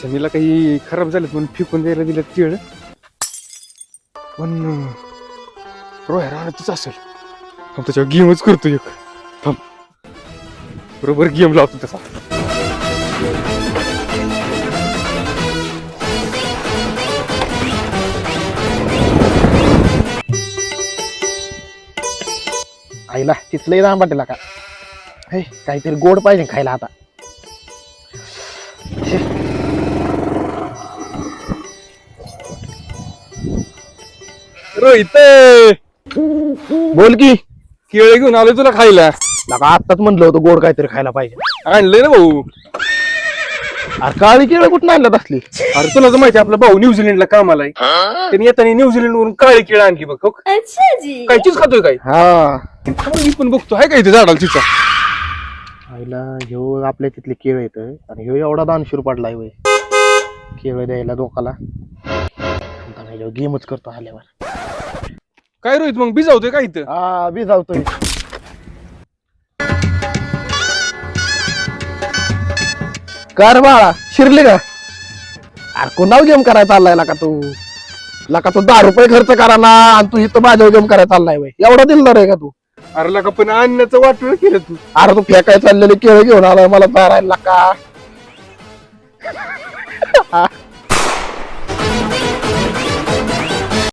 चमीला काही खराब झालेत म्हणून फेकून द्यायला दिलं केळ, पण रोया राहतच असेल. थांब त्याच्यावर गेमच करतो एक. थांब बरोबर गेम लावतो तसा. आईला तिथलंही दाम वाटेला का हे काहीतरी गोड पाहिजे खायला आता. रोहित बोल की. केळ घेऊन आलोय तुला खायला. लका आत्ताच म्हणलं होतं गोड काहीतरी खायला पाहिजे. आणलंय ना भाऊ. अरे काळी केळं कुठं आणलं असली. अरे तुला तर माहिती आपला भाऊ न्यूझीलंडला कामाला आहे. त्यांनी येताना न्यूझीलंड वरून काळी केळ आणली बघ. काय चीज खातोय काय? हा मी पण बघतो आहे का इथे झाडाला चिचा. आईला ह्यो आपल्या तिथले केळ येत आणि ह्यो एवढा दानशूर पडलाय वय केळ द्यायला लोकाला. गेमच करतो आल्यावर. काय रोहित मग भिजावतोय का इथं? हा बी जावतोय. कर बाळा शिरले का? अरे कोणावर गेम करायला चाललाय का तू? लका तू 10 रुपये खर्च करा ना आणि तू इथं माझ्यावर गेम करायला चाललाय वय. एवढा दिलदार आहे का तू? अरे लका पण आणण्याचं वाटलं केलं तू. अरे तू फेकाय चाललेले केळ घेऊन आला मला चारायला का?